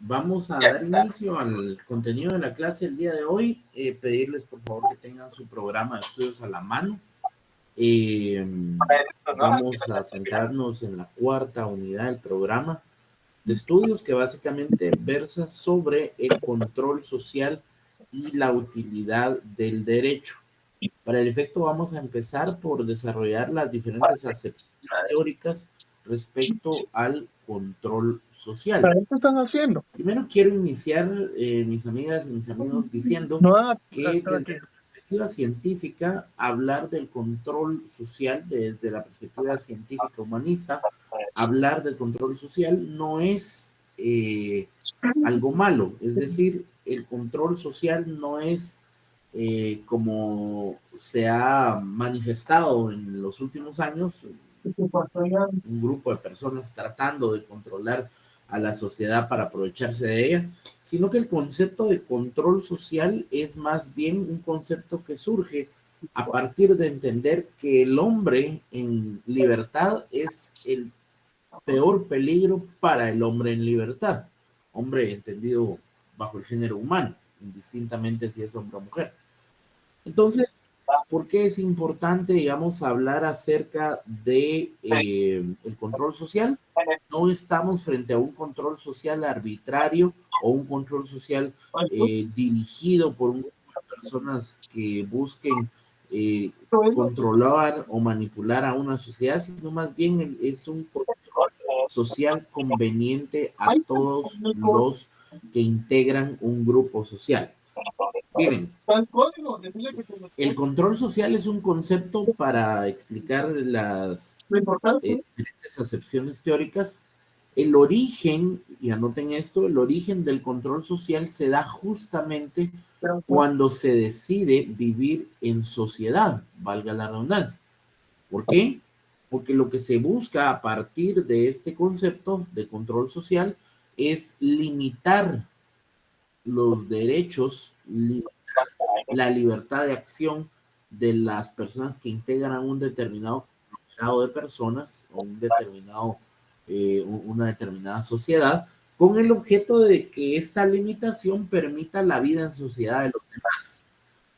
Vamos a dar inicio al contenido de la clase el día de hoy. Pedirles por favor que tengan su programa de estudios a la mano. Vamos a centrarnos en la cuarta unidad del programa de estudios, que básicamente versa sobre el control social y la utilidad del derecho. Para el efecto vamos a empezar por desarrollar las diferentes acepciones teóricas respecto al control social. ¿Qué están haciendo? Primero quiero iniciar, mis amigas y mis amigos, diciendo que desde la perspectiva científica, hablar del control social, desde la perspectiva científica humanista, hablar del control social no es algo malo. Es decir, el control social no es como se ha manifestado en los últimos años, un grupo de personas tratando de controlar a la sociedad para aprovecharse de ella, sino que el concepto de control social es más bien un concepto que surge a partir de entender que el hombre en libertad es el peor peligro para el hombre en libertad. Hombre entendido bajo el género humano, indistintamente si es hombre o mujer. Entonces, ¿por qué es importante, digamos, hablar acerca de el control social? No estamos frente a un control social arbitrario o un control social dirigido por un grupo de personas que busquen controlar o manipular a una sociedad, sino más bien es un control social conveniente a todos los que integran un grupo social. Miren, el control social es un concepto para explicar las diferentes acepciones teóricas. El origen, y anoten esto, el origen del control social se da justamente cuando se decide vivir en sociedad, valga la redundancia. ¿Por qué? Porque lo que se busca a partir de este concepto de control social es limitar los derechos, la libertad de acción de las personas que integran un determinado grado de personas o un determinado, una determinada sociedad, con el objeto de que esta limitación permita la vida en sociedad de los demás.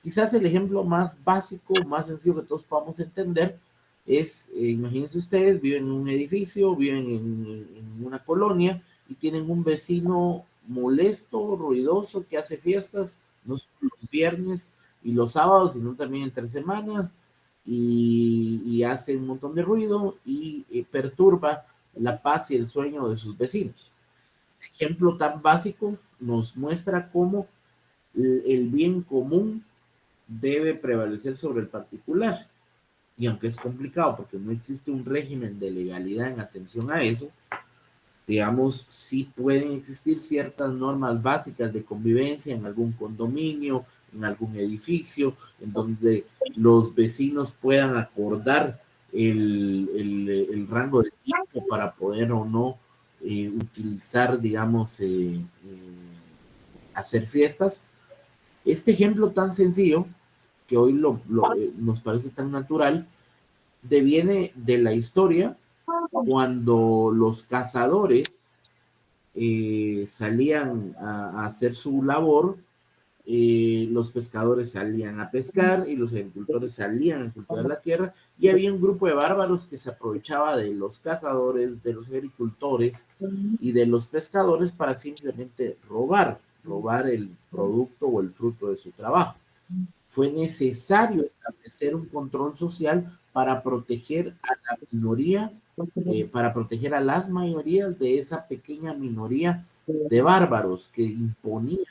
Quizás el ejemplo más básico, más sencillo que todos podamos entender es, imagínense ustedes, viven en un edificio, viven en una colonia y tienen un vecino molesto, ruidoso, que hace fiestas, no solo los viernes y los sábados, sino también entre semanas, y hace un montón de ruido y perturba la paz y el sueño de sus vecinos. Este ejemplo tan básico nos muestra cómo el bien común debe prevalecer sobre el particular. Y aunque es complicado porque no existe un régimen de legalidad en atención a eso, digamos, sí pueden existir ciertas normas básicas de convivencia en algún condominio, en algún edificio, en donde los vecinos puedan acordar el rango de tiempo para poder o no utilizar, digamos, hacer fiestas. Este ejemplo tan sencillo, que hoy nos parece tan natural, deviene de la historia cuando los cazadores salían a hacer su labor, los pescadores salían a pescar y los agricultores salían a cultivar la tierra, y había un grupo de bárbaros que se aprovechaba de los cazadores, de los agricultores y de los pescadores para simplemente robar el producto o el fruto de su trabajo. Fue necesario establecer un control social para proteger a la minoría, para proteger a las mayorías de esa pequeña minoría de bárbaros que imponían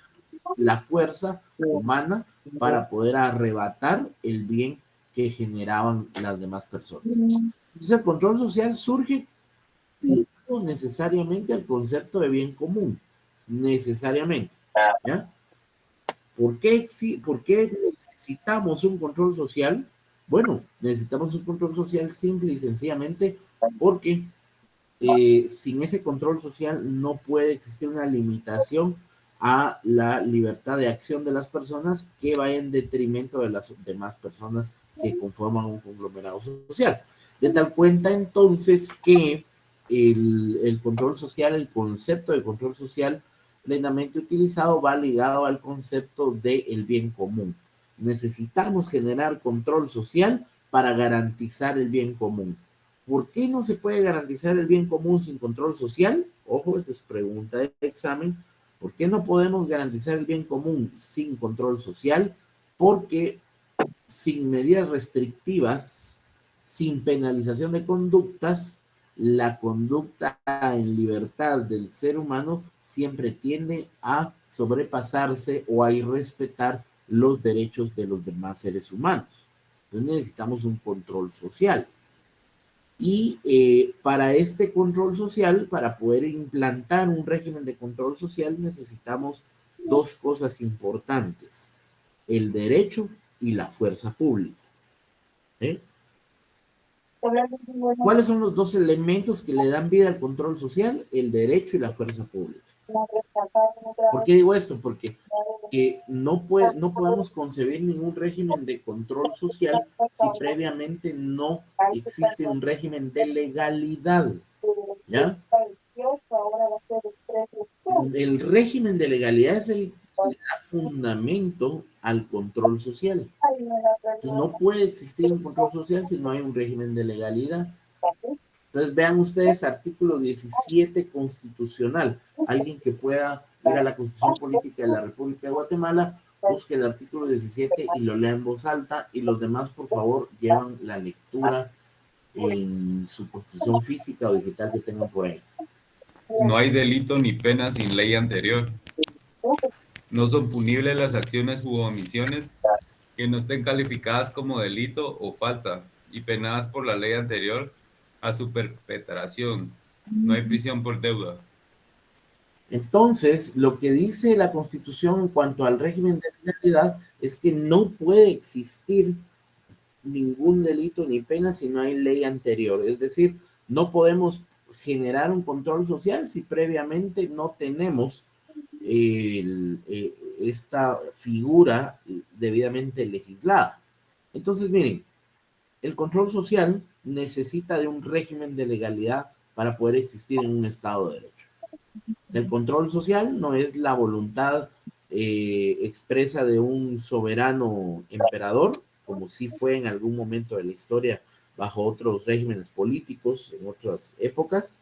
la fuerza humana para poder arrebatar el bien que generaban las demás personas. Entonces el control social surge necesariamente al concepto de bien común, necesariamente, ¿ya? ¿Por qué necesitamos un control social? Bueno, necesitamos un control social simple y sencillamente porque sin ese control social no puede existir una limitación a la libertad de acción de las personas que va en detrimento de las demás personas que conforman un conglomerado social. De tal cuenta entonces que el control social, el concepto de control social plenamente utilizado va ligado al concepto de el bien común. Necesitamos generar control social para garantizar el bien común. ¿Por qué no se puede garantizar el bien común sin control social? Ojo, esa es pregunta de examen. ¿Por qué no podemos garantizar el bien común sin control social? Porque sin medidas restrictivas, sin penalización de conductas, la conducta en libertad del ser humano siempre tiende a sobrepasarse o a irrespetar los derechos de los demás seres humanos. Entonces necesitamos un control social. Y para este control social, para poder implantar un régimen de control social, necesitamos dos cosas importantes: el derecho y la fuerza pública. ¿Eh? ¿Cuáles son los dos elementos que le dan vida al control social? El derecho y la fuerza pública. ¿Por qué digo esto? Porque no podemos concebir ningún régimen de control social si previamente no existe un régimen de legalidad. ¿Ya? El régimen de legalidad es el que da fundamento al control social. Entonces, no puede existir un control social si no hay un régimen de legalidad. Entonces, vean ustedes artículo 17 constitucional. Alguien que pueda ir a la Constitución Política de la República de Guatemala, busque el artículo 17 y lo lea en voz alta, y los demás, por favor, llevan la lectura en su Constitución física o digital que tengan por ahí. No hay delito ni pena sin ley anterior. No son punibles las acciones u omisiones que no estén calificadas como delito o falta y penadas por la ley anterior a su perpetración. No hay prisión por deuda. Entonces, lo que dice la Constitución en cuanto al régimen de legalidad es que no puede existir ningún delito ni pena si no hay ley anterior. Es decir, no podemos generar un control social si previamente no tenemos esta figura debidamente legislada. Entonces, miren, el control social necesita de un régimen de legalidad para poder existir en un Estado de Derecho. El control social no es la voluntad expresa de un soberano emperador, como sí fue en algún momento de la historia bajo otros regímenes políticos en otras épocas.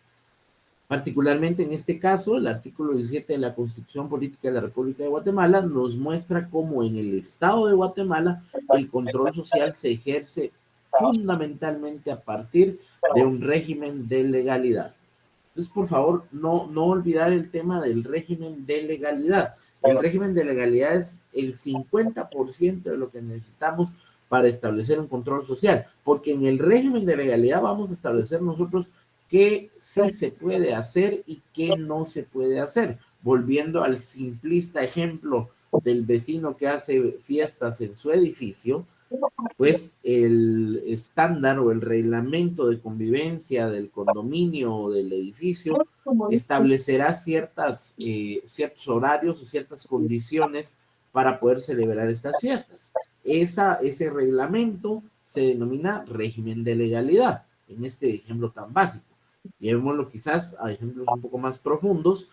Particularmente en este caso, el artículo 17 de la Constitución Política de la República de Guatemala nos muestra cómo en el Estado de Guatemala el control social se ejerce fundamentalmente a partir de un régimen de legalidad. Entonces, por favor, no olvidar el tema del régimen de legalidad. El régimen de legalidad es el 50% de lo que necesitamos para establecer un control social, porque en el régimen de legalidad vamos a establecer nosotros qué sí se puede hacer y qué no se puede hacer. Volviendo al simplista ejemplo del vecino que hace fiestas en su edificio, pues el estándar o el reglamento de convivencia del condominio o del edificio establecerá ciertos horarios o ciertas condiciones para poder celebrar estas fiestas. Ese reglamento se denomina régimen de legalidad, en este ejemplo tan básico. Llevémoslo quizás a ejemplos un poco más profundos,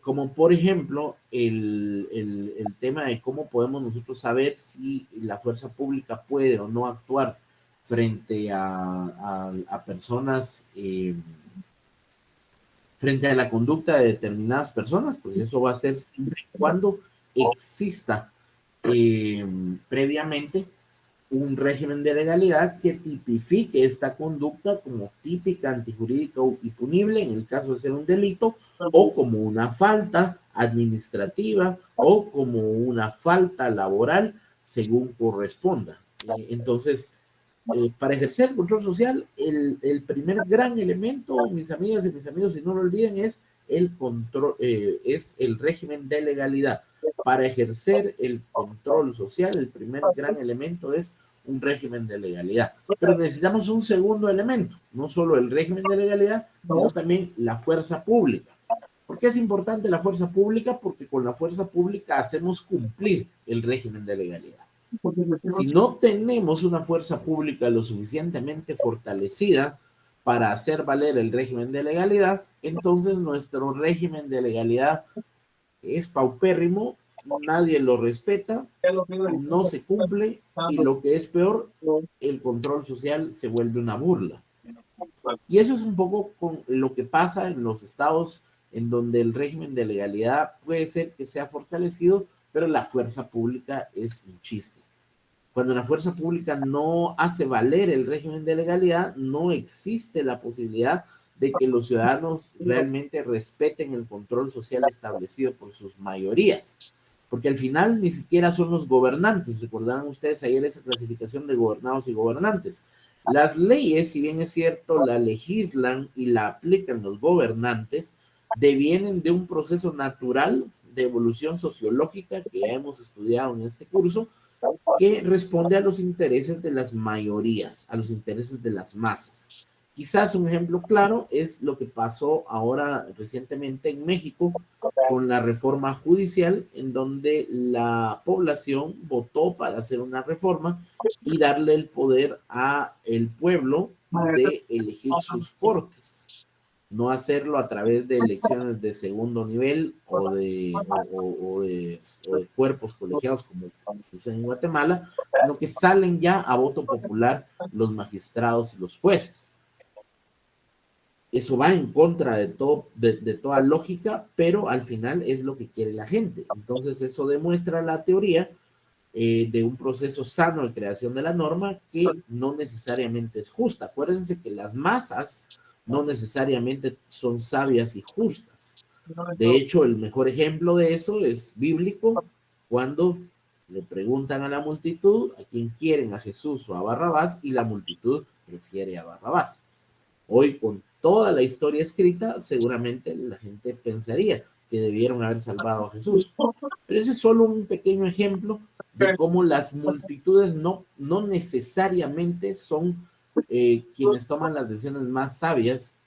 como por ejemplo el tema de cómo podemos nosotros saber si la fuerza pública puede o no actuar frente a personas, frente a la conducta de determinadas personas. Pues eso va a ser siempre y cuando exista previamente un régimen de legalidad que tipifique esta conducta como típica, antijurídica y punible en el caso de ser un delito, o como una falta administrativa o como una falta laboral, según corresponda. Entonces, para ejercer el control social, el primer gran elemento, mis amigas y mis amigos, si no lo olviden, es el control, es el régimen de legalidad. Para ejercer el control social, el primer gran elemento es un régimen de legalidad. Pero necesitamos un segundo elemento, no solo el régimen de legalidad, sino también la fuerza pública. ¿Por qué es importante la fuerza pública? Porque con la fuerza pública hacemos cumplir el régimen de legalidad. Si no tenemos una fuerza pública lo suficientemente fortalecida para hacer valer el régimen de legalidad, entonces nuestro régimen de legalidad es paupérrimo, nadie lo respeta, no se cumple y lo que es peor, el control social se vuelve una burla. Y eso es un poco con lo que pasa en los estados en donde el régimen de legalidad puede ser que sea fortalecido, pero la fuerza pública es un chiste. Cuando la fuerza pública no hace valer el régimen de legalidad, no existe la posibilidad de que los ciudadanos realmente respeten el control social establecido por sus mayorías. Porque al final ni siquiera son los gobernantes. Recordarán ustedes ayer esa clasificación de gobernados y gobernantes. Las leyes, si bien es cierto, la legislan y la aplican los gobernantes, devienen de un proceso natural de evolución sociológica que ya hemos estudiado en este curso, que responde a los intereses de las mayorías, a los intereses de las masas. Quizás un ejemplo claro es lo que pasó ahora recientemente en México con la reforma judicial, en donde la población votó para hacer una reforma y darle el poder a el pueblo de elegir sus cortes, no hacerlo a través de elecciones de segundo nivel o de cuerpos colegiados como sucede en Guatemala, sino que salen ya a voto popular los magistrados y los jueces. Eso va en contra de toda lógica, pero al final es lo que quiere la gente. Entonces eso demuestra la teoría de un proceso sano de creación de la norma que no necesariamente es justa. Acuérdense que las masas no necesariamente son sabias y justas. De hecho, el mejor ejemplo de eso es bíblico, cuando le preguntan a la multitud a quién quieren, a Jesús o a Barrabás, y la multitud prefiere a Barrabás. Hoy, con toda la historia escrita, seguramente la gente pensaría que debieron haber salvado a Jesús. Pero ese es solo un pequeño ejemplo de cómo las multitudes no necesariamente son quienes toman las decisiones más sabias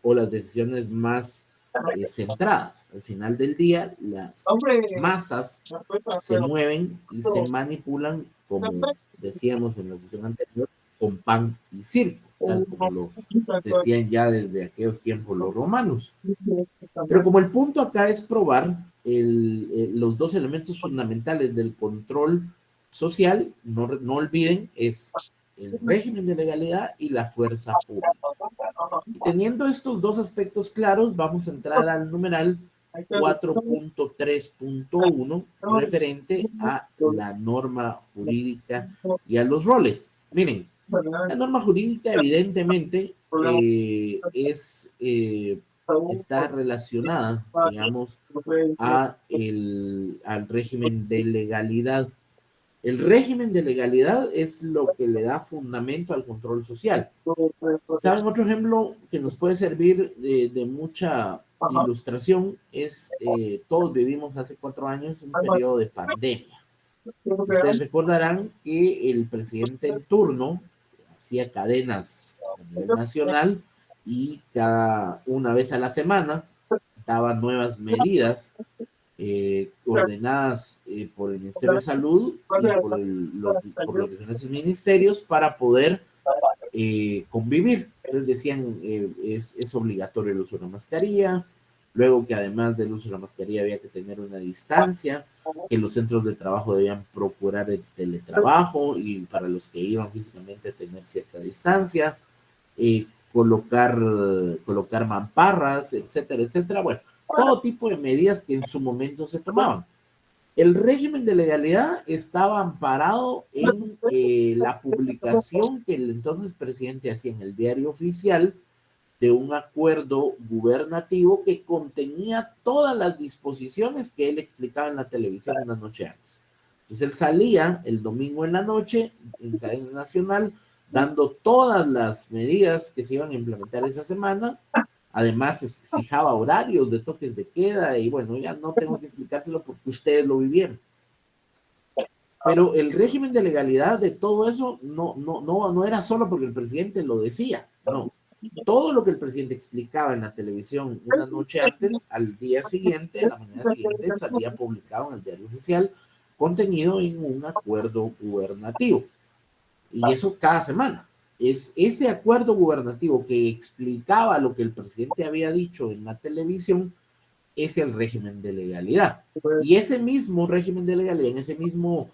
o las decisiones más centradas. Al final del día, las masas se mueven y se manipulan, como decíamos en la sesión anterior, con pan y circo, tal como lo decían ya desde aquellos tiempos los romanos. Pero como el punto acá es probar los dos elementos fundamentales del control social, no olviden, es el régimen de legalidad y la fuerza pública. Y teniendo estos dos aspectos claros, vamos a entrar al numeral 4.3.1 referente a la norma jurídica y a los roles. Miren, la norma jurídica evidentemente está relacionada, digamos, al régimen de legalidad. El régimen de legalidad es lo que le da fundamento al control social. ¿Saben? Otro ejemplo que nos puede servir de mucha ilustración es, todos vivimos hace 4 años un periodo de pandemia. Ustedes recordarán que el presidente en turno hacía cadenas a nivel nacional y cada una vez a la semana daba nuevas medidas ordenadas por el Ministerio de Salud y por los diferentes ministerios para poder convivir. Entonces decían, es obligatorio el uso de la mascarilla, luego que además del uso de la mascarilla había que tener una distancia, que los centros de trabajo debían procurar el teletrabajo y para los que iban físicamente tener cierta distancia, colocar mamparras, etcétera, etcétera. Bueno, todo tipo de medidas que en su momento se tomaban. El régimen de legalidad estaba amparado en la publicación que el entonces presidente hacía en el diario oficial de un acuerdo gubernativo que contenía todas las disposiciones que él explicaba en la televisión una noche antes. Entonces él salía el domingo en la noche en cadena nacional dando todas las medidas que se iban a implementar esa semana. Además, fijaba horarios de toques de queda y bueno, ya no tengo que explicárselo porque ustedes lo vivieron. Pero el régimen de legalidad de todo eso no era solo porque el presidente lo decía, no. Todo lo que el presidente explicaba en la televisión una noche antes, al día siguiente, a la mañana siguiente, salía publicado en el diario oficial, contenido en un acuerdo gubernativo. Y eso cada semana. Es ese acuerdo gubernativo que explicaba lo que el presidente había dicho en la televisión, es el régimen de legalidad. Y ese mismo régimen de legalidad, en ese mismo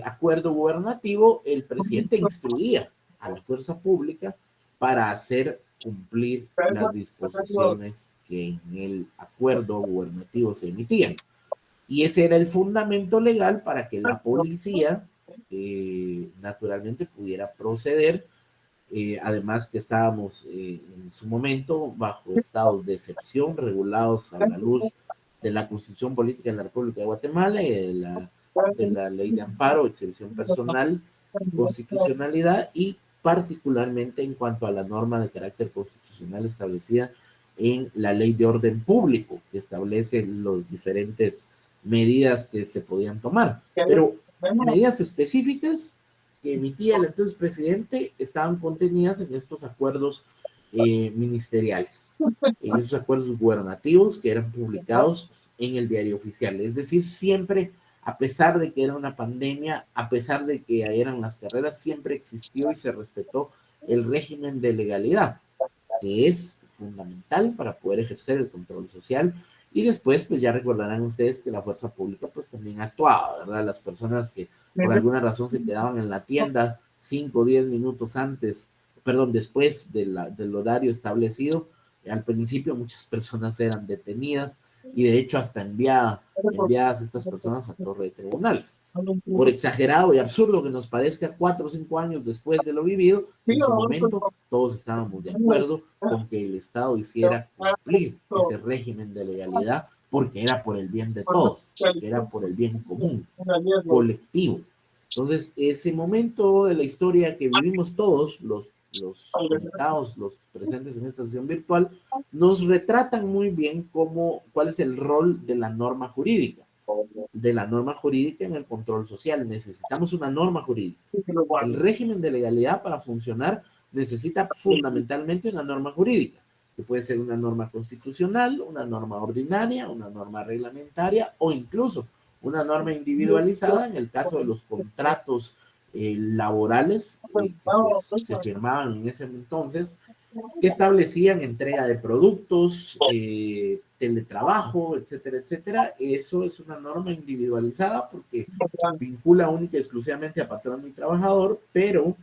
acuerdo gubernativo, el presidente instruía a la fuerza pública para hacer cumplir las disposiciones que en el acuerdo gubernativo se emitían. Y ese era el fundamento legal para que la policía naturalmente pudiera proceder. Además que estábamos en su momento bajo estados de excepción regulados a la luz de la Constitución Política de la República de Guatemala y de la Ley de Amparo, Excepción Personal, Constitucionalidad y particularmente en cuanto a la norma de carácter constitucional establecida en la Ley de Orden Público, que establece las diferentes medidas que se podían tomar. Pero medidas específicas que emitía el entonces presidente estaban contenidas en estos acuerdos ministeriales, en esos acuerdos gubernativos que eran publicados en el diario oficial. Es decir, siempre, a pesar de que era una pandemia, a pesar de que eran las carreras, siempre existió y se respetó el régimen de legalidad, que es fundamental para poder ejercer el control social. Y después, pues ya recordarán ustedes que la fuerza pública pues también actuaba, ¿verdad? Las personas que por alguna razón se quedaban en la tienda 5 o 10 minutos antes, perdón, después del horario establecido, al principio muchas personas eran detenidas y de hecho hasta enviadas estas personas a torre de tribunales. Por exagerado y absurdo que nos parezca, 4 o 5 años después de lo vivido, en su momento todos estábamos de acuerdo con que el Estado hiciera cumplir ese régimen de legalidad porque era por el bien de todos, porque era por el bien común, colectivo. Entonces, ese momento de la historia que vivimos todos, los conectados, los presentes en esta sesión virtual, nos retratan muy bien cuál es el rol de la norma jurídica en el control social. Necesitamos una norma jurídica. El régimen de legalidad para funcionar necesita fundamentalmente una norma jurídica, que puede ser una norma constitucional, una norma ordinaria, una norma reglamentaria o incluso una norma individualizada en el caso de los contratos laborales que se firmaban en ese entonces, que establecían entrega de productos, teletrabajo, etcétera, etcétera. Eso es una norma individualizada porque vincula única y exclusivamente a patrón y trabajador, pero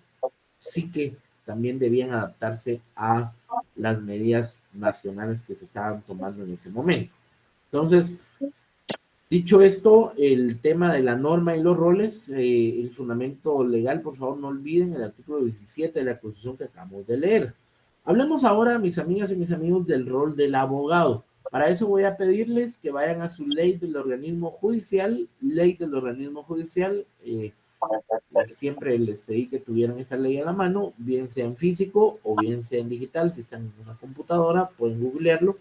sí que también debían adaptarse a las medidas nacionales que se estaban tomando en ese momento. Entonces, dicho esto, el tema de la norma y los roles, el fundamento legal, por favor no olviden el artículo 17 de la Constitución que acabamos de leer. Hablemos ahora, mis amigas y mis amigos, del rol del abogado. Para eso voy a pedirles que vayan a su ley del organismo judicial, siempre les pedí que tuvieran esa ley a la mano, bien sea en físico o bien sea en digital. Si están en una computadora, pueden googlearlo.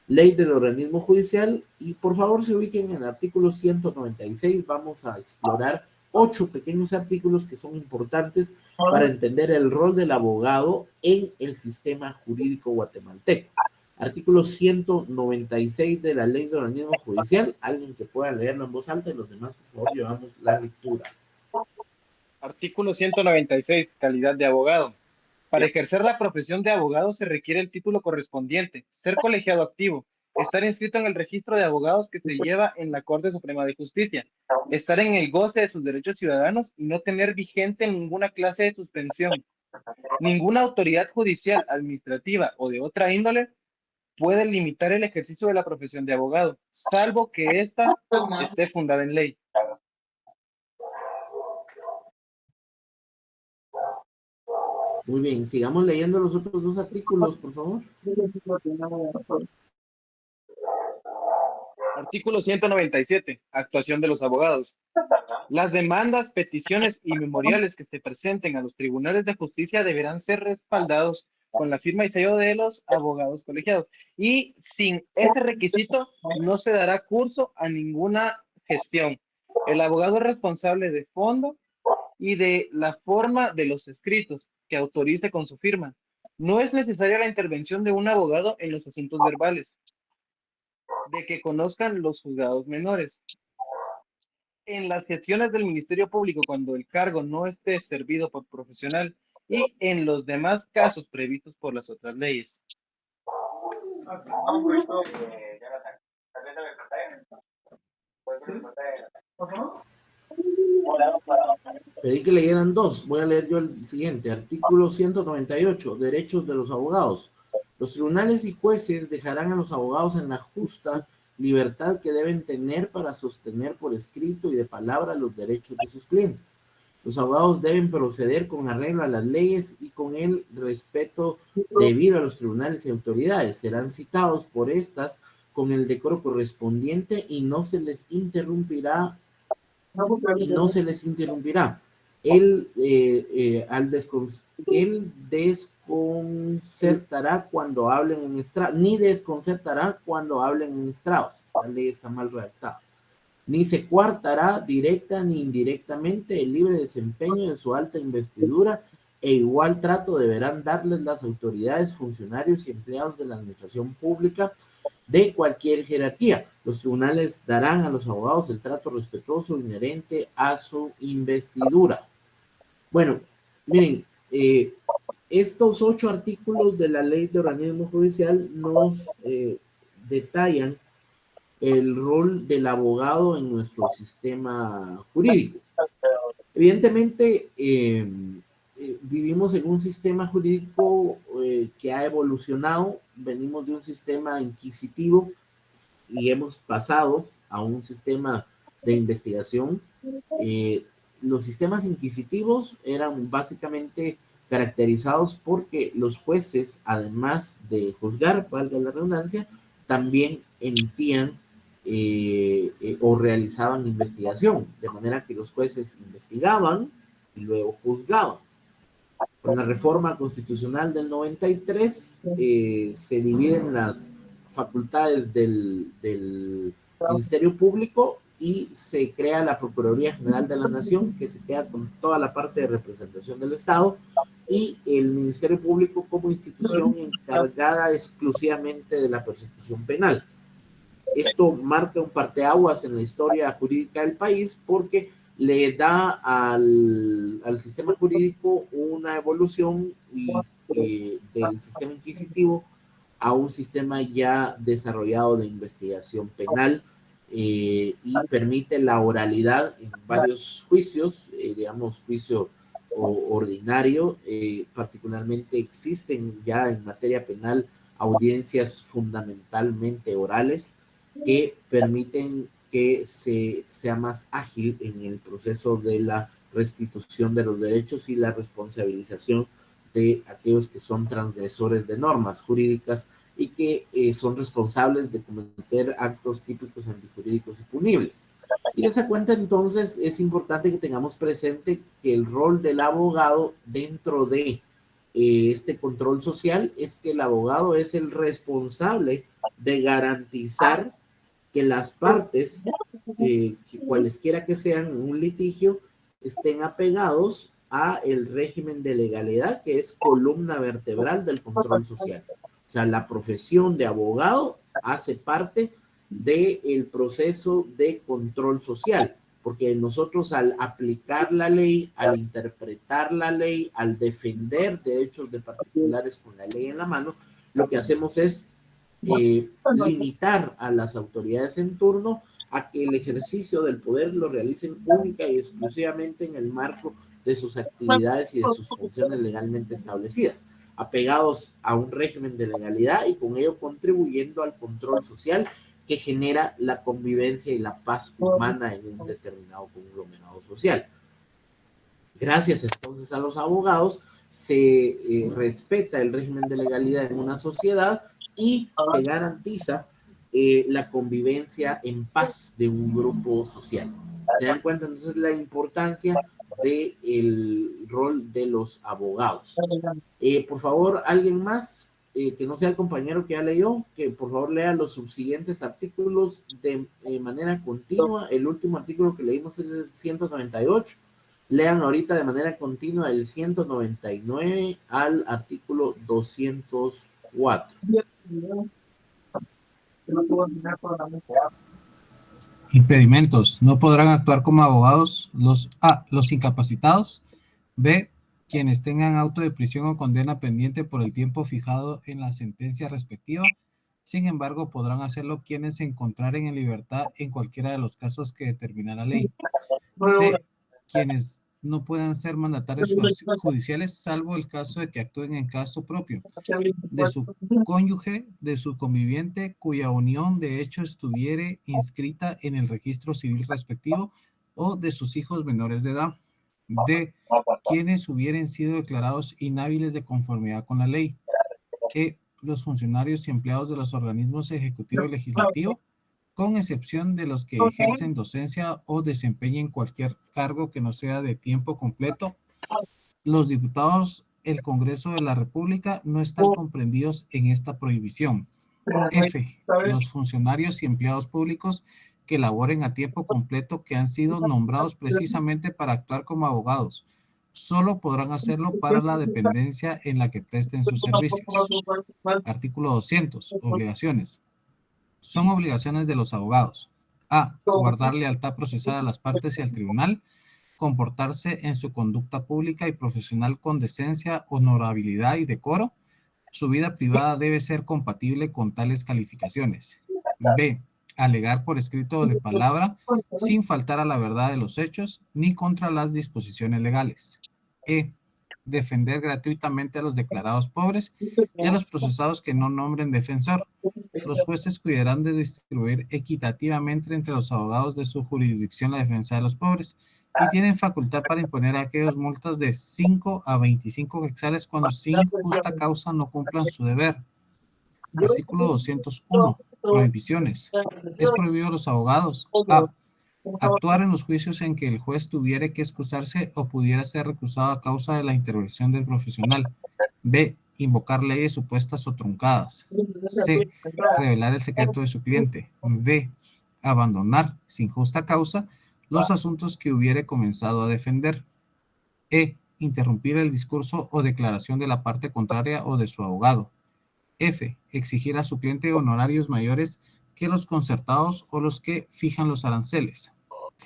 Ley del organismo judicial, y por favor se ubiquen en el artículo 196. Vamos a explorar 8 pequeños artículos que son importantes para entender el rol del abogado en el sistema jurídico guatemalteco. Artículo 196 de la Ley del organismo judicial. Alguien que pueda leerlo en voz alta y los demás, por favor, llevamos la lectura. Artículo 196. Calidad de abogado. Para ejercer la profesión de abogado se requiere el título correspondiente, ser colegiado activo, estar inscrito en el registro de abogados que se lleva en la Corte Suprema de Justicia, estar en el goce de sus derechos ciudadanos y no tener vigente ninguna clase de suspensión. Ninguna autoridad judicial, administrativa o de otra índole puede limitar el ejercicio de la profesión de abogado, salvo que ésta esté fundada en ley. Muy bien, sigamos leyendo los otros 2 artículos, por favor. Artículo 197. Actuación de los abogados. Las demandas, peticiones y memoriales que se presenten a los tribunales de justicia deberán ser respaldados con la firma y sello de los abogados colegiados. Y sin ese requisito no se dará curso a ninguna gestión. El abogado es responsable de fondo y de la forma de los escritos que autorice con su firma. No es necesaria la intervención de un abogado en los asuntos verbales, de que conozcan los juzgados menores. En las gestiones del Ministerio Público cuando el cargo no esté servido por profesional y en los demás casos previstos por las otras leyes. Pedí que leyeran dos. Voy a leer yo el siguiente. Artículo 198. Derechos de los abogados. Los tribunales y jueces dejarán a los abogados en la justa libertad que deben tener para sostener por escrito y de palabra los derechos de sus clientes. Los abogados deben proceder con arreglo a las leyes y con el respeto debido a los tribunales y autoridades. Serán citados por estas con el decoro correspondiente y no se les interrumpirá. Él desconcertará cuando hablen en estrados, ni desconcertará cuando hablen en estrados. Esta ley está mal redactada. Ni se coartará directa ni indirectamente el libre desempeño de su alta investidura, e igual trato deberán darles las autoridades, funcionarios y empleados de la administración pública de cualquier jerarquía. Los tribunales darán a los abogados el trato respetuoso inherente a su investidura. Bueno, miren, estos 8 artículos de la Ley de Organismo Judicial nos detallan el rol del abogado en nuestro sistema jurídico. Evidentemente, vivimos en un sistema jurídico que ha evolucionado. Venimos de un sistema inquisitivo y hemos pasado a un sistema de investigación. Los sistemas inquisitivos eran básicamente caracterizados porque los jueces, además de juzgar, valga la redundancia, también emitían o realizaban investigación, de manera que los jueces investigaban y luego juzgaban. Con la reforma constitucional del 93 se dividen las facultades del Ministerio Público y se crea la Procuraduría General de la Nación, que se queda con toda la parte de representación del Estado, y el Ministerio Público como institución encargada exclusivamente de la persecución penal. Esto marca un parteaguas en la historia jurídica del país porque le da al sistema jurídico una evolución del sistema inquisitivo a un sistema ya desarrollado de investigación penal y permite la oralidad en varios juicios, digamos juicio ordinario, particularmente existen ya en materia penal audiencias fundamentalmente orales que permiten que sea más ágil en el proceso de la restitución de los derechos y la responsabilización de aquellos que son transgresores de normas jurídicas y que son responsables de cometer actos típicos antijurídicos y punibles. Y de esa cuenta, entonces, es importante que tengamos presente que el rol del abogado dentro de este control social es que el abogado es el responsable de garantizar que las partes, cualesquiera que sean en un litigio, estén apegados a el régimen de legalidad, que es columna vertebral del control social. O sea, la profesión de abogado hace parte del proceso de control social, porque nosotros al aplicar la ley, al interpretar la ley, al defender derechos de particulares con la ley en la mano, lo que hacemos es limitar a las autoridades en turno a que el ejercicio del poder lo realicen única y exclusivamente en el marco de sus actividades y de sus funciones legalmente establecidas, apegados a un régimen de legalidad y con ello contribuyendo al control social que genera la convivencia y la paz humana en un determinado conglomerado social. Gracias entonces a los abogados se respeta el régimen de legalidad en una sociedad y se garantiza la convivencia en paz de un grupo social. Se dan cuenta entonces la importancia del rol de los abogados. Por favor, alguien más que no sea el compañero que ya leyó, que por favor lea los subsiguientes artículos de manera continua. El último artículo que leímos es el 198. Lean ahorita de manera continua el 199 al artículo 204. Impedimentos. No podrán actuar como abogados los incapacitados. B, quienes tengan auto de prisión o condena pendiente por el tiempo fijado en la sentencia respectiva. Sin embargo, podrán hacerlo quienes se encontraren en libertad en cualquiera de los casos que determina la ley. C. Quienes no puedan ser mandatarios judiciales, salvo el caso de que actúen en caso propio de su cónyuge, de su conviviente, cuya unión de hecho estuviere inscrita en el registro civil respectivo, o de sus hijos menores de edad. D. Quienes hubieran sido declarados inhábiles de conformidad con la ley. E. Los funcionarios y empleados de los organismos ejecutivo y legislativo, con excepción de los que ejercen docencia o desempeñen cualquier cargo que no sea de tiempo completo. Los diputados, el Congreso de la República no están comprendidos en esta prohibición. F. Los funcionarios y empleados públicos que laboren a tiempo completo que han sido nombrados precisamente para actuar como abogados. Solo podrán hacerlo para la dependencia en la que presten sus servicios. Artículo 200. Obligaciones. Son obligaciones de los abogados. A. Guardar lealtad procesal a las partes y al tribunal. Comportarse en su conducta pública y profesional con decencia, honorabilidad y decoro. Su vida privada debe ser compatible con tales calificaciones. B. Alegar por escrito o de palabra, sin faltar a la verdad de los hechos, ni contra las disposiciones legales. E. Defender gratuitamente a los declarados pobres y a los procesados que no nombren defensor. Los jueces cuidarán de distribuir equitativamente entre los abogados de su jurisdicción la defensa de los pobres, y tienen facultad para imponer a aquellos multas de 5 a 25 quetzales cuando sin justa causa no cumplan su deber. Artículo 201. Prohibiciones. Es prohibido a los abogados: A. Actuar en los juicios en que el juez tuviera que excusarse o pudiera ser recusado a causa de la intervención del profesional. B. Invocar leyes supuestas o truncadas. C. Revelar el secreto de su cliente. D. Abandonar, sin justa causa, los asuntos que hubiere comenzado a defender. E. Interrumpir el discurso o declaración de la parte contraria o de su abogado. F. Exigir a su cliente honorarios mayores que los concertados o los que fijan los aranceles.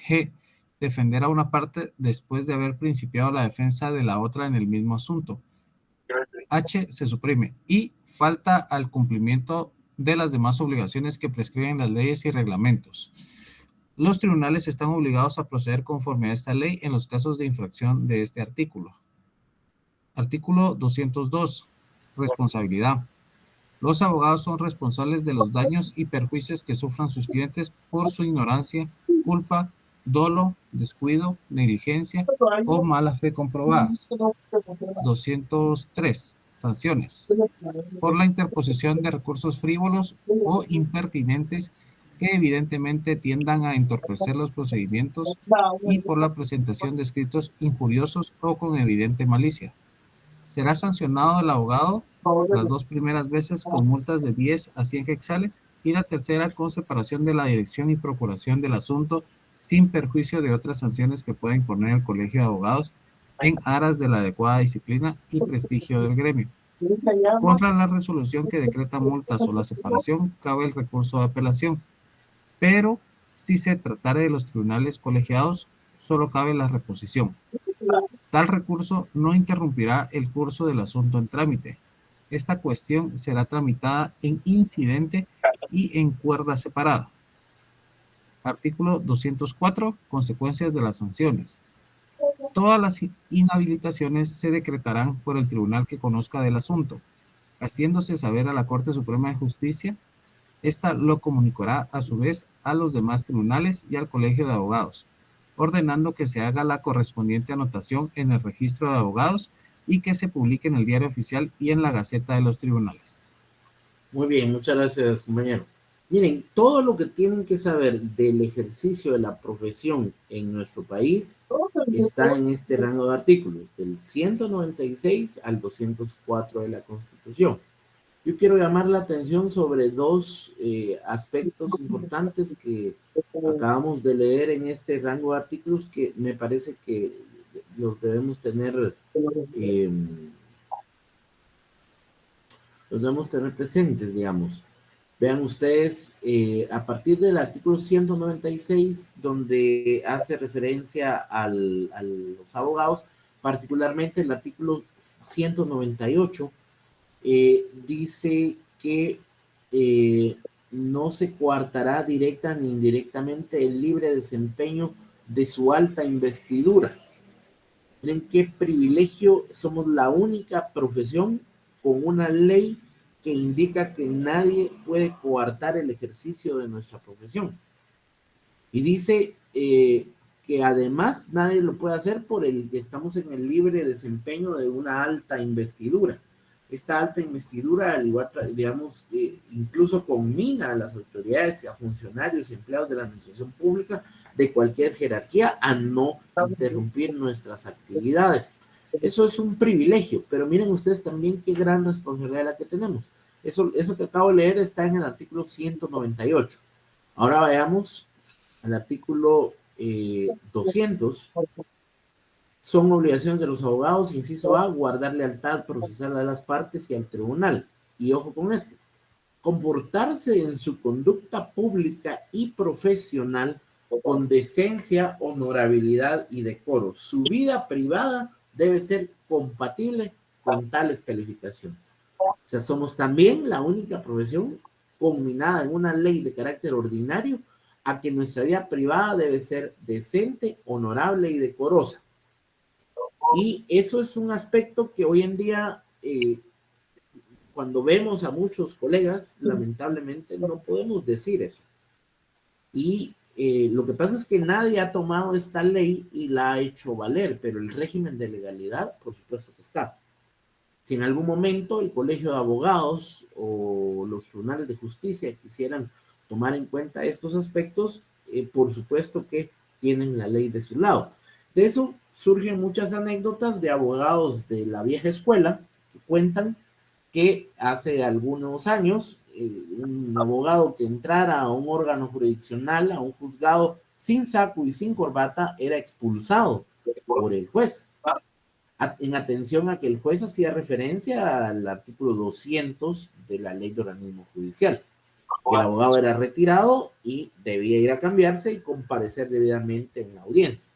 G. Defender a una parte después de haber principiado la defensa de la otra en el mismo asunto. H. Se suprime. Y falta al cumplimiento de las demás obligaciones que prescriben las leyes y reglamentos. Los tribunales están obligados a proceder conforme a esta ley en los casos de infracción de este artículo. Artículo 202. Responsabilidad. Los abogados son responsables de los daños y perjuicios que sufran sus clientes por su ignorancia, culpa, dolo, descuido, negligencia o mala fe comprobadas. 203. Sanciones. Por la interposición de recursos frívolos o impertinentes que evidentemente tiendan a entorpecer los procedimientos, y por la presentación de escritos injuriosos o con evidente malicia. Será sancionado el abogado las 2 primeras veces con multas de 10 a 100 quetzales y la tercera con separación de la dirección y procuración del asunto, sin perjuicio de otras sanciones que pueda imponer el Colegio de Abogados en aras de la adecuada disciplina y prestigio del gremio. Contra la resolución que decreta multas o la separación, cabe el recurso de apelación, pero si se tratare de los tribunales colegiados, solo cabe la reposición. Tal recurso no interrumpirá el curso del asunto en trámite. Esta cuestión será tramitada en incidente y en cuerda separada. Artículo 204. Consecuencias de las sanciones. Todas las inhabilitaciones se decretarán por el tribunal que conozca del asunto, haciéndose saber a la Corte Suprema de Justicia. Esta lo comunicará a su vez a los demás tribunales y al Colegio de Abogados, ordenando que se haga la correspondiente anotación en el registro de abogados y que se publique en el Diario Oficial y en la Gaceta de los Tribunales. Muy bien, muchas gracias, compañero. Miren, todo lo que tienen que saber del ejercicio de la profesión en nuestro país está en este rango de artículos, del 196 al 204 de la Constitución. Yo quiero llamar la atención sobre 2 aspectos importantes que acabamos de leer en este rango de artículos que me parece que los debemos tener presentes, digamos. Vean ustedes, a partir del artículo 196, donde hace referencia a los abogados, particularmente el artículo 198, dice que no se coartará directa ni indirectamente el libre desempeño de su alta investidura. Miren qué privilegio, somos la única profesión con una ley que indica que nadie puede coartar el ejercicio de nuestra profesión. Y dice que además nadie lo puede hacer por el que estamos en el libre desempeño de una alta investidura. Esta alta investidura, al igual, digamos, incluso conmina a las autoridades y a funcionarios y empleados de la administración pública de cualquier jerarquía a no interrumpir nuestras actividades. Eso es un privilegio, pero miren ustedes también qué gran responsabilidad la que tenemos. Eso que acabo de leer está en el artículo 198. Ahora vayamos al artículo 200. Son obligaciones de los abogados, inciso A, guardar lealtad procesal a las partes y al tribunal. Y ojo con esto, comportarse en su conducta pública y profesional con decencia, honorabilidad y decoro. Su vida privada debe ser compatible con tales calificaciones. O sea, somos también la única profesión combinada en una ley de carácter ordinario a que nuestra vida privada debe ser decente, honorable y decorosa. Y eso es un aspecto que hoy en día, cuando vemos a muchos colegas, lamentablemente no podemos decir eso. Y lo que pasa es que nadie ha tomado esta ley y la ha hecho valer, pero el régimen de legalidad, por supuesto que está. Si en algún momento el Colegio de Abogados o los tribunales de justicia quisieran tomar en cuenta estos aspectos, por supuesto que tienen la ley de su lado. De eso surgen muchas anécdotas de abogados de la vieja escuela que cuentan que hace algunos años un abogado que entrara a un órgano jurisdiccional, a un juzgado sin saco y sin corbata, era expulsado por el juez, en atención a que el juez hacía referencia al artículo 200 de la ley de organismo judicial. El abogado era retirado y debía ir a cambiarse y comparecer debidamente en la audiencia.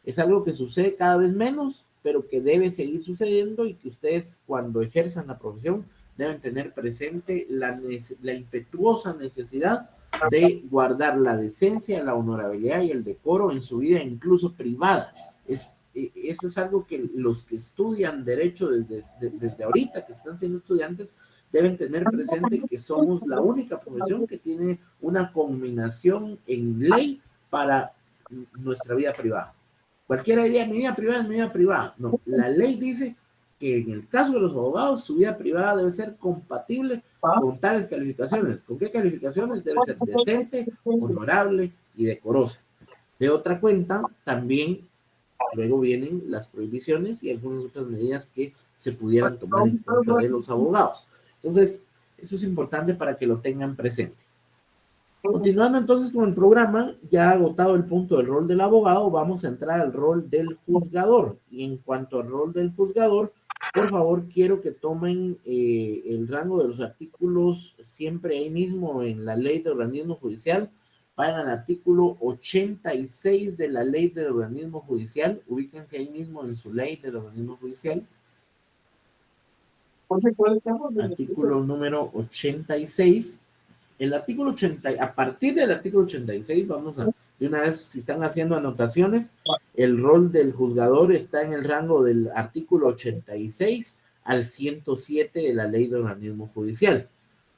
Es algo que sucede cada vez menos, pero que debe seguir sucediendo y que ustedes, cuando ejerzan la profesión, deben tener presente la impetuosa necesidad de guardar la decencia, la honorabilidad y el decoro en su vida, incluso privada. Eso es algo que los que estudian derecho desde ahorita, que están siendo estudiantes, deben tener presente que somos la única profesión que tiene una combinación en ley para nuestra vida privada. Cualquiera diría, mi vida privada es mi vida privada. No, la ley dice que en el caso de los abogados, su vida privada debe ser compatible con tales calificaciones. ¿Con qué calificaciones? Debe ser decente, honorable y decorosa. De otra cuenta, también luego vienen las prohibiciones y algunas otras medidas que se pudieran tomar en contra de los abogados. Entonces, eso es importante para que lo tengan presente. Continuando entonces con el programa, ya agotado el punto del rol del abogado, vamos a entrar al rol del juzgador. Y en cuanto al rol del juzgador, por favor, quiero que tomen el rango de los artículos siempre ahí mismo en la ley de organismo judicial. Vayan al artículo 86 de la ley del organismo judicial. Ubíquense ahí mismo en su ley del organismo judicial. Artículo número 86. El artículo 80, a partir del artículo 86, vamos a, de una vez, si están haciendo anotaciones, el rol del juzgador está en el rango del artículo 86 al 107 de la ley de organismo judicial.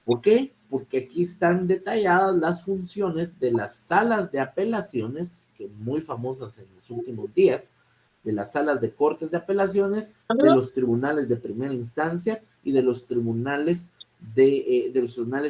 ¿Por qué? Porque aquí están detalladas las funciones de las salas de apelaciones, que muy famosas en los últimos días, de las salas de cortes de apelaciones, de los tribunales de primera instancia y de los tribunales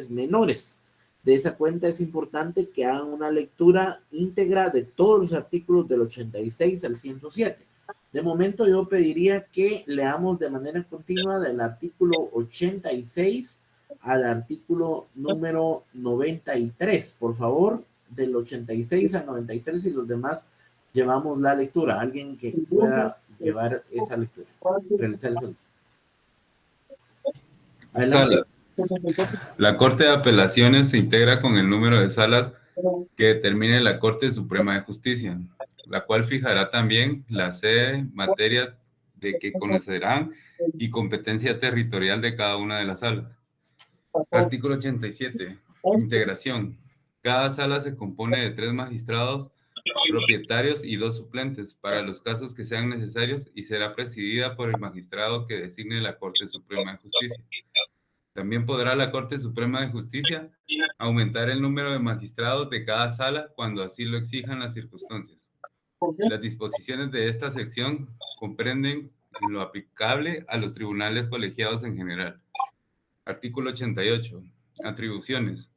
menores. De esa cuenta es importante que hagan una lectura íntegra de todos los artículos del 86 al 107. De momento yo pediría que leamos de manera continua del artículo 86 al artículo número 93. Por favor, del 86 al 93 y los demás llevamos la lectura. Alguien que pueda llevar esa lectura, realizar esa lectura. Salas. La Corte de Apelaciones se integra con el número de salas que determine la Corte Suprema de Justicia, la cual fijará también la sede, materia de que conocerán y competencia territorial de cada una de las salas. Artículo 87. Integración. Cada sala se compone de 3 magistrados propietarios y 2 suplentes para los casos que sean necesarios y será presidida por el magistrado que designe la Corte Suprema de Justicia. También podrá la Corte Suprema de Justicia aumentar el número de magistrados de cada sala cuando así lo exijan las circunstancias. Las disposiciones de esta sección comprenden en lo aplicable a los tribunales colegiados en general. Artículo 88. Atribuciones.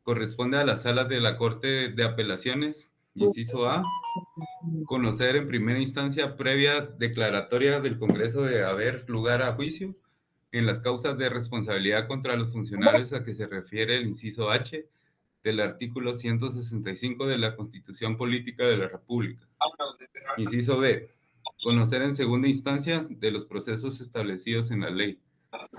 Corresponde a las salas de la Corte de Apelaciones, inciso A, conocer en primera instancia previa declaratoria del Congreso de haber lugar a juicio en las causas de responsabilidad contra los funcionarios a que se refiere el inciso H del artículo 165 de la Constitución Política de la República. Inciso B, conocer en segunda instancia de los procesos establecidos en la ley.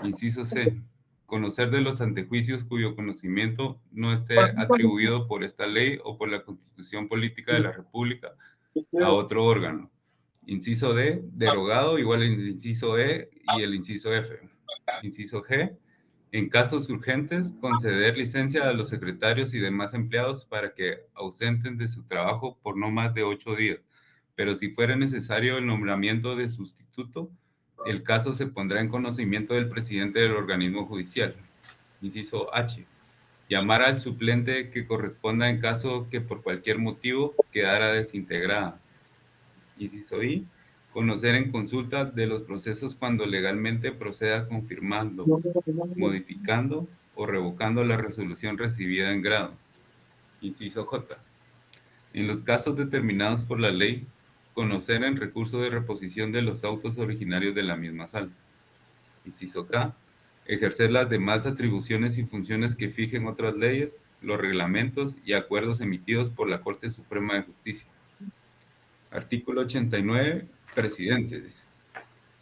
Inciso C, conocer de los antejuicios cuyo conocimiento no esté atribuido por esta ley o por la Constitución Política de la República a otro órgano. Inciso D, derogado igual al inciso E y el inciso F. Inciso G, en casos urgentes, conceder licencia a los secretarios y demás empleados para que ausenten de su trabajo por no más de 8 días, pero si fuera necesario el nombramiento de sustituto, el caso se pondrá en conocimiento del presidente del organismo judicial. Inciso H, llamar al suplente que corresponda en caso que por cualquier motivo quedara desintegrada. Inciso I, conocer en consulta de los procesos cuando legalmente proceda confirmando, modificando o revocando la resolución recibida en grado. Inciso J, en los casos determinados por la ley, conocer en recurso de reposición de los autos originarios de la misma sala. Inciso K, ejercer las demás atribuciones y funciones que fijen otras leyes, los reglamentos y acuerdos emitidos por la Corte Suprema de Justicia. Artículo 89. Presidentes.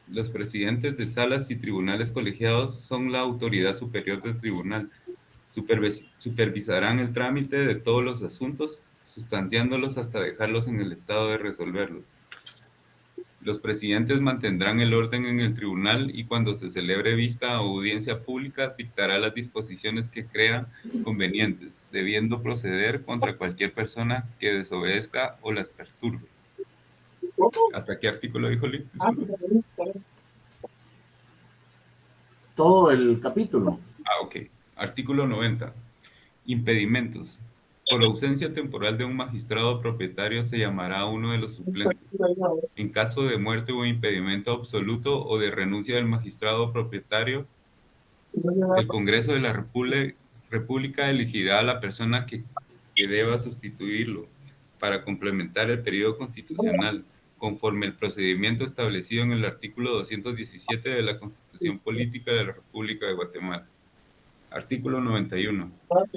Los presidentes de salas y tribunales colegiados son la autoridad superior del tribunal. Supervisarán el trámite de todos los asuntos, sustanciándolos hasta dejarlos en el estado de resolverlos. Los presidentes mantendrán el orden en el tribunal y cuando se celebre vista o audiencia pública dictará las disposiciones que crean convenientes, debiendo proceder contra cualquier persona que desobedezca o las perturbe. ¿Hasta qué artículo dijo Lick? Todo el capítulo. Ok. Artículo 90. Impedimentos. Por ausencia temporal de un magistrado propietario se llamará a uno de los suplentes. En caso de muerte o impedimento absoluto o de renuncia del magistrado propietario, el Congreso de la República elegirá a la persona que deba sustituirlo para complementar el periodo constitucional, conforme el procedimiento establecido en el artículo 217 de la Constitución Política de la República de Guatemala. Artículo 91.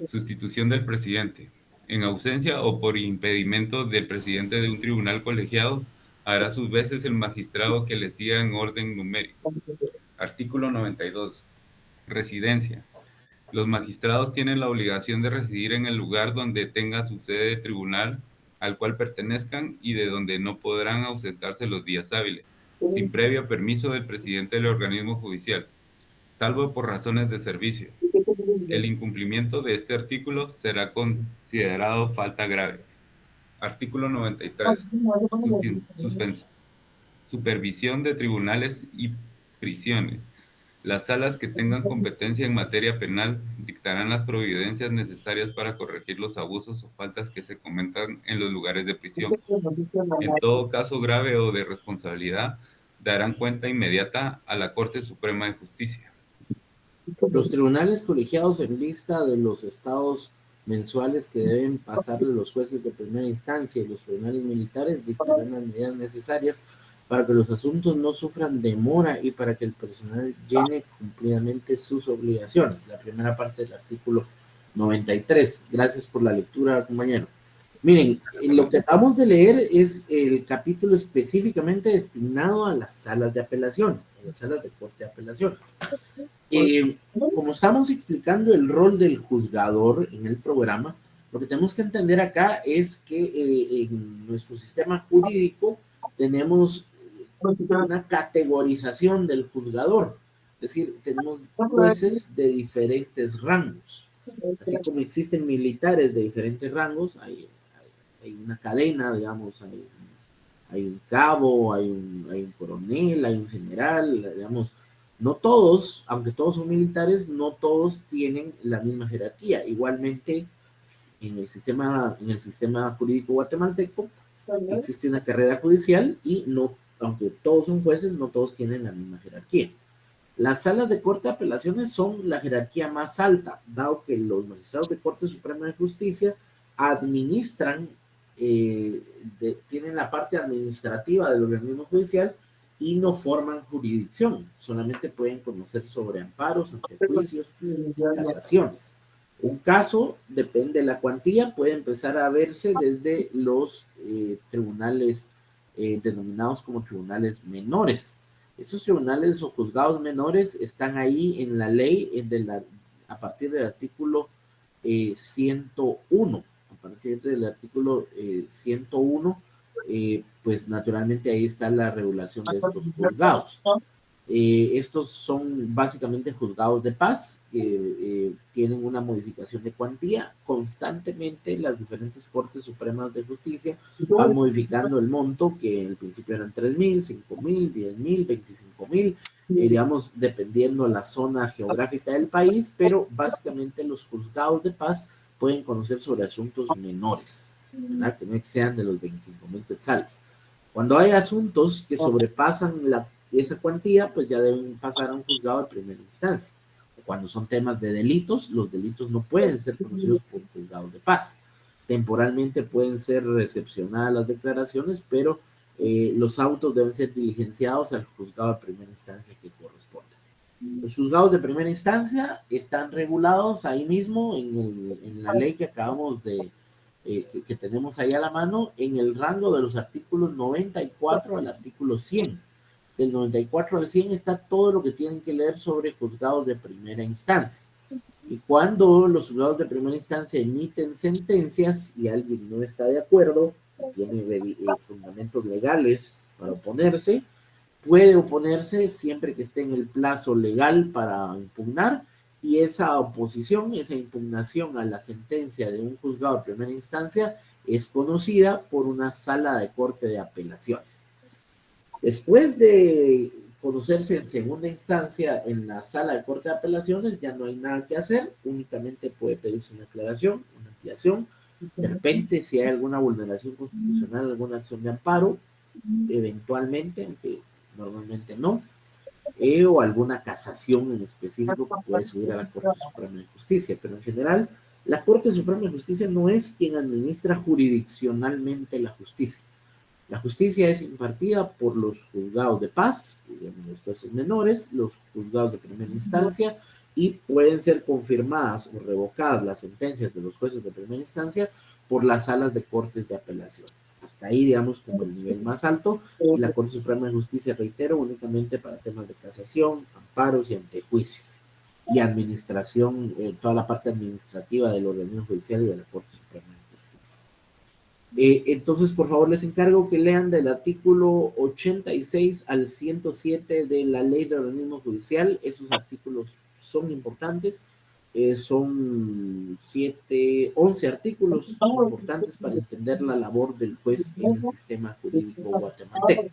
Sustitución del presidente. En ausencia o por impedimento del presidente de un tribunal colegiado, hará sus veces el magistrado que le siga en orden numérico. Artículo 92. Residencia. Los magistrados tienen la obligación de residir en el lugar donde tenga su sede de tribunal al cual pertenezcan y de donde no podrán ausentarse los días hábiles, sin previo permiso del presidente del organismo judicial, salvo por razones de servicio. El incumplimiento de este artículo será considerado falta grave. Artículo 93. Supervisión de tribunales y prisiones. Las salas que tengan competencia en materia penal dictarán las providencias necesarias para corregir los abusos o faltas que se cometan en los lugares de prisión. En todo caso grave o de responsabilidad, darán cuenta inmediata a la Corte Suprema de Justicia. Los tribunales colegiados en lista de los estados mensuales que deben pasarle los jueces de primera instancia y los tribunales militares dictarán las medidas necesarias para que los asuntos no sufran demora y para que el personal llene cumplidamente sus obligaciones. La primera parte del artículo 93. Gracias por la lectura, compañero. Miren, lo que acabamos de leer es el capítulo específicamente destinado a las salas de apelaciones, a las salas de corte de apelaciones. Como estamos explicando el rol del juzgador en el programa, lo que tenemos que entender acá es que en nuestro sistema jurídico tenemos una categorización del juzgador. decir, tenemos jueces de diferentes rangos. Así como existen militares de diferentes rangos, hay una cadena, digamos, hay un cabo, hay un coronel, hay un general, digamos, no todos, aunque todos son militares, no todos tienen la misma jerarquía. Igualmente, en el sistema jurídico guatemalteco existe una carrera judicial y no, aunque todos son jueces, no todos tienen la misma jerarquía. Las salas de corte de apelaciones son la jerarquía más alta, dado que los magistrados de Corte Suprema de Justicia administran, tienen la parte administrativa del organismo judicial y no forman jurisdicción, solamente pueden conocer sobre amparos, antejuicios y casaciones. Un caso, depende de la cuantía, puede empezar a verse desde los tribunales denominados como tribunales menores. Estos tribunales o juzgados menores están ahí en la ley a partir del artículo 101. A partir del artículo 101, pues naturalmente ahí está la regulación de estos juzgados. Estos son básicamente juzgados de paz, tienen una modificación de cuantía. Constantemente las diferentes Cortes Supremas de Justicia van modificando el monto, que al principio eran 3,000, 5,000, 10,000, 25,000, digamos, dependiendo la zona geográfica del país, pero básicamente los juzgados de paz pueden conocer sobre asuntos menores, ¿verdad? Que no excedan de los 25,000 quetzales. Cuando hay asuntos que sobrepasan esa cuantía, pues ya deben pasar a un juzgado de primera instancia. Cuando son temas de delitos, los delitos no pueden ser conocidos por juzgados de paz. Temporalmente pueden ser recepcionadas las declaraciones, pero los autos deben ser diligenciados al juzgado de primera instancia que corresponde. Los juzgados de primera instancia están regulados ahí mismo en la ley que acabamos de, que tenemos ahí a la mano, en el rango de los artículos 94 al artículo 100. Del 94 al 100 está todo lo que tienen que leer sobre juzgados de primera instancia. Y cuando los juzgados de primera instancia emiten sentencias y alguien no está de acuerdo, tiene fundamentos legales para oponerse, puede oponerse siempre que esté en el plazo legal para impugnar, y esa oposición, esa impugnación a la sentencia de un juzgado de primera instancia es conocida por una sala de corte de apelaciones. Después de conocerse en segunda instancia en la sala de corte de apelaciones, ya no hay nada que hacer, únicamente puede pedirse una aclaración, una ampliación. De repente, si hay alguna vulneración constitucional, alguna acción de amparo, eventualmente, aunque normalmente no, o alguna casación en específico que puede subir a la Corte Suprema de Justicia, pero en general, la Corte Suprema de Justicia no es quien administra jurisdiccionalmente la justicia. La justicia es impartida por los juzgados de paz, los jueces menores, los juzgados de primera instancia, y pueden ser confirmadas o revocadas las sentencias de los jueces de primera instancia por las salas de cortes de apelaciones. Hasta ahí, digamos, como el nivel más alto, y la Corte Suprema de Justicia, reitero, únicamente para temas de casación, amparos y antejuicios, y administración, toda la parte administrativa del organismo judicial y de la Corte Suprema de Justicia. Entonces, por favor, les encargo que lean del artículo 86 al 107 de la Ley de Organismo Judicial. Esos artículos son importantes. Son 11 artículos importantes para entender la labor del juez en el sistema jurídico guatemalteco.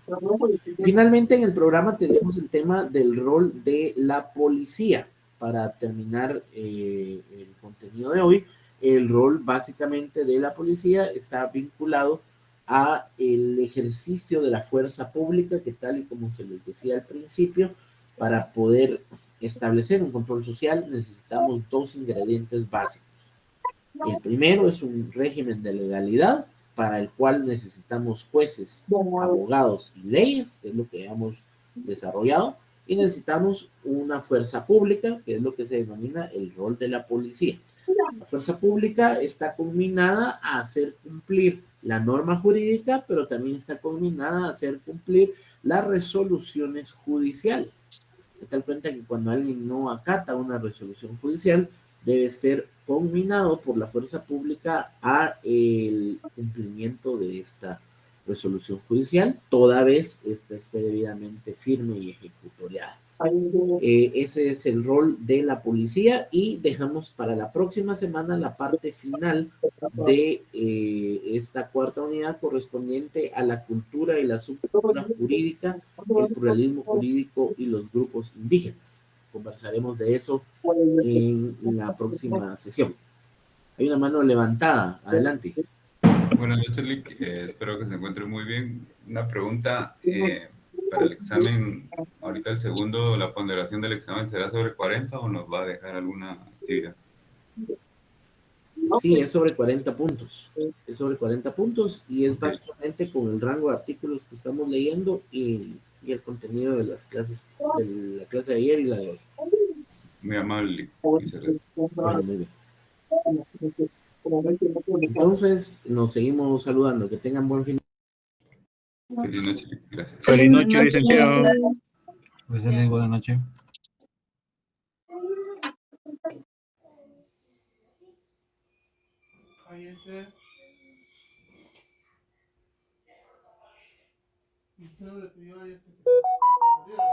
Finalmente, en el programa tenemos el tema del rol de la policía. Para terminar el contenido de hoy, el rol básicamente de la policía está vinculado a el ejercicio de la fuerza pública, que tal y como se les decía al principio, para poder establecer un control social necesitamos dos ingredientes básicos. El primero es un régimen de legalidad, para el cual necesitamos jueces, abogados y leyes, que es lo que hemos desarrollado, y necesitamos una fuerza pública, que es lo que se denomina el rol de la policía. La fuerza pública está combinada a hacer cumplir la norma jurídica, pero también está combinada a hacer cumplir las resoluciones judiciales. De tal cuenta que cuando alguien no acata una resolución judicial, debe ser combinado por la fuerza pública a el cumplimiento de esta resolución judicial, toda vez esta esté debidamente firme y ejecutoriada. Ese es el rol de la policía y dejamos para la próxima semana la parte final de esta cuarta unidad correspondiente a la cultura y la subcultura jurídica, el pluralismo jurídico y los grupos indígenas. Conversaremos de eso en la próxima sesión. Hay una mano levantada. Adelante. Buenas noches, Lick. Espero que se encuentre muy bien. Una pregunta para el examen. Ahorita el segundo, la ponderación del examen, ¿será sobre 40 o nos va a dejar alguna actividad? Sí, es sobre 40 puntos. Es sobre 40 puntos y es Ok. básicamente con el rango de artículos que estamos leyendo y el contenido de las clases, de la clase de ayer y la de hoy. Muy amable, Lick. Muchas gracias. Bueno, muy bien. Entonces, nos seguimos saludando. Que tengan buen fin. Feliz noche, Lick. Gracias. Feliz noche, licenciado. Pues buenas noches. Y usted no le pidió a ella que se saliera.